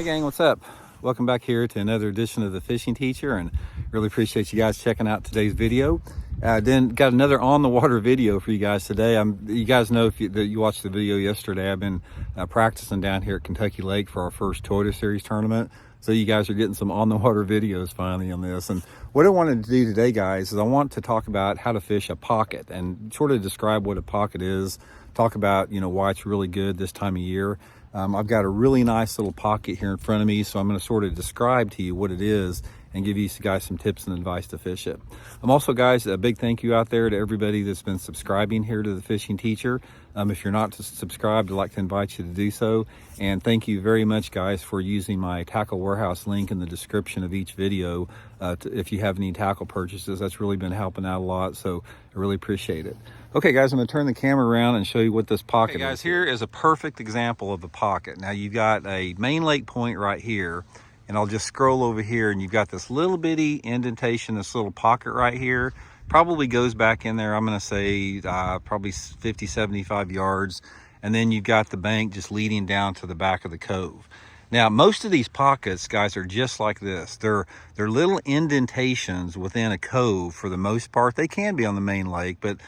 Hey gang, what's up? Welcome back here to another edition of The Fishing Teacher, and really appreciate you guys checking out today's video. Then got another on the water video for you guys today. You guys know that you watched the video yesterday. I've been practicing down here at Kentucky Lake for our first Toyota Series tournament. So you guys are getting some on the water videos finally on this. And what I wanted to do today, guys, is I want to talk about how to fish a pocket and sort of describe what a pocket is. Talk about, why it's really good this time of year. I've got a really nice little pocket here in front of me, so I'm going to sort of describe to you what it is and give you guys some tips and advice to fish it. I'm also, guys, a big thank you out there to everybody that's been subscribing here to The Fishing Teacher. If you're not subscribed, I'd like to invite you to do so. And thank you very much, guys, for using my Tackle Warehouse link in the description of each video. If you have any tackle purchases, that's really been helping out a lot, so I really appreciate it. Okay, guys, I'm going to turn the camera around and show you what this pocket is. Guys, here is a perfect example of a pocket. Now, you've got a main lake point right here, and I'll just scroll over here, and you've got this little bitty indentation, this little pocket right here. Probably goes back in there, I'm going to say probably 50, 75 yards. And then you've got the bank just leading down to the back of the cove. Now, most of these pockets, guys, are just like this. They're little indentations within a cove for the most part. They can be on the main lake, but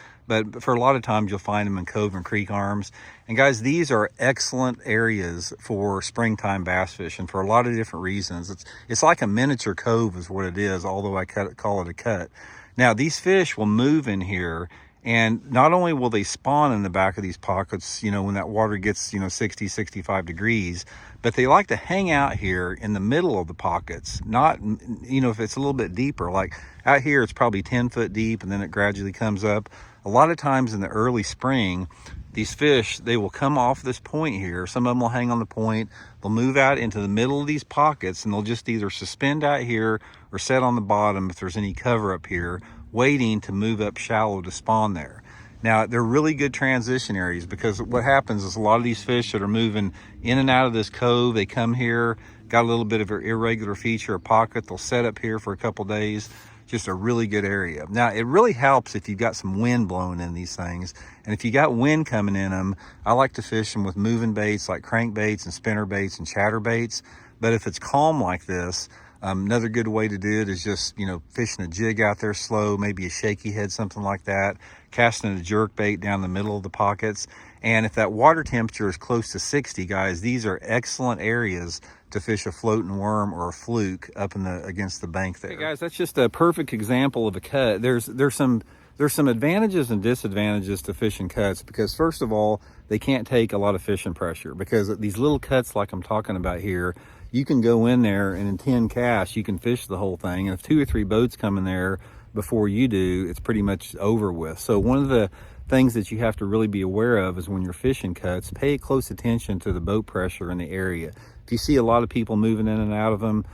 for a lot of times you'll find them in cove and creek arms. And guys, these are excellent areas for springtime bass fishing for a lot of different reasons. It's like a miniature cove is what it is, although I call it a cut. Now, these fish will move in here, and not only will they spawn in the back of these pockets, when that water gets, 60, 65 degrees, but they like to hang out here in the middle of the pockets. Not, if it's a little bit deeper, like out here, it's probably 10 foot deep, and then it gradually comes up. A lot of times in the early spring, these fish, they will come off this point here. Some of them will hang on the point. They'll move out into the middle of these pockets, and they'll just either suspend out here or set on the bottom if there's any cover up here, waiting to move up shallow to spawn there. Now, they're really good transition areas, because what happens is a lot of these fish that are moving in and out of this cove, they come here, got a little bit of an irregular feature, a pocket, they'll set up here for a couple days. Just a really good area. Now, it really helps if you've got some wind blowing in these things. And if you got wind coming in them, I like to fish them with moving baits like crankbaits and spinner baits and chatterbaits. But if it's calm like this, another good way to do it is just, fishing a jig out there slow, maybe a shaky head, something like that, casting a jerk bait down the middle of the pockets. And if that water temperature is close to 60, guys, these are excellent areas to fish a floating worm or a fluke up in against the bank there. Hey guys, that's just a perfect example of a cut. There's some advantages and disadvantages to fishing cuts, because first of all, they can't take a lot of fishing pressure, because these little cuts like I'm talking about here, you can go in there and in 10 casts, you can fish the whole thing. And if 2 or 3 boats come in there before you do, it's pretty much over with. So one of the things that you have to really be aware of is when you're fishing cuts, pay close attention to the boat pressure in the area. If you see a lot of people moving in and out of them,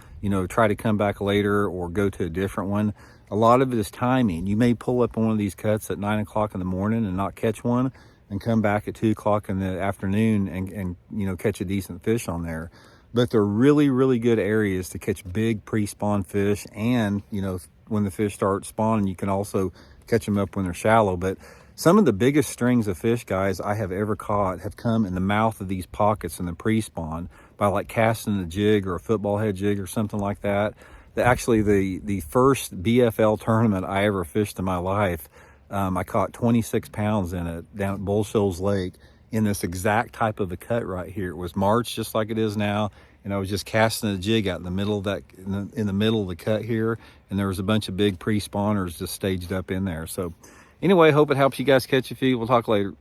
try to come back later or go to a different one. A lot of it is timing. You may pull up on one of these cuts at 9 o'clock in the morning and not catch one, and come back at 2 o'clock in the afternoon and catch a decent fish on there. But they're really, really good areas to catch big pre-spawn fish. And, when the fish start spawning, you can also catch them up when they're shallow. But some of the biggest strings of fish, guys, I have ever caught have come in the mouth of these pockets in the pre-spawn by like casting a jig or a football head jig or something like that. Actually, the first BFL tournament I ever fished in my life, I caught 26 pounds in it down at Bull Shoals Lake in this exact type of a cut right here. It was March, just like it is now, and I was just casting a jig out in the middle of that, in the middle of the cut here, and there was a bunch of big pre-spawners just staged up in there. So anyway, hope it helps you guys catch a few. We'll talk later.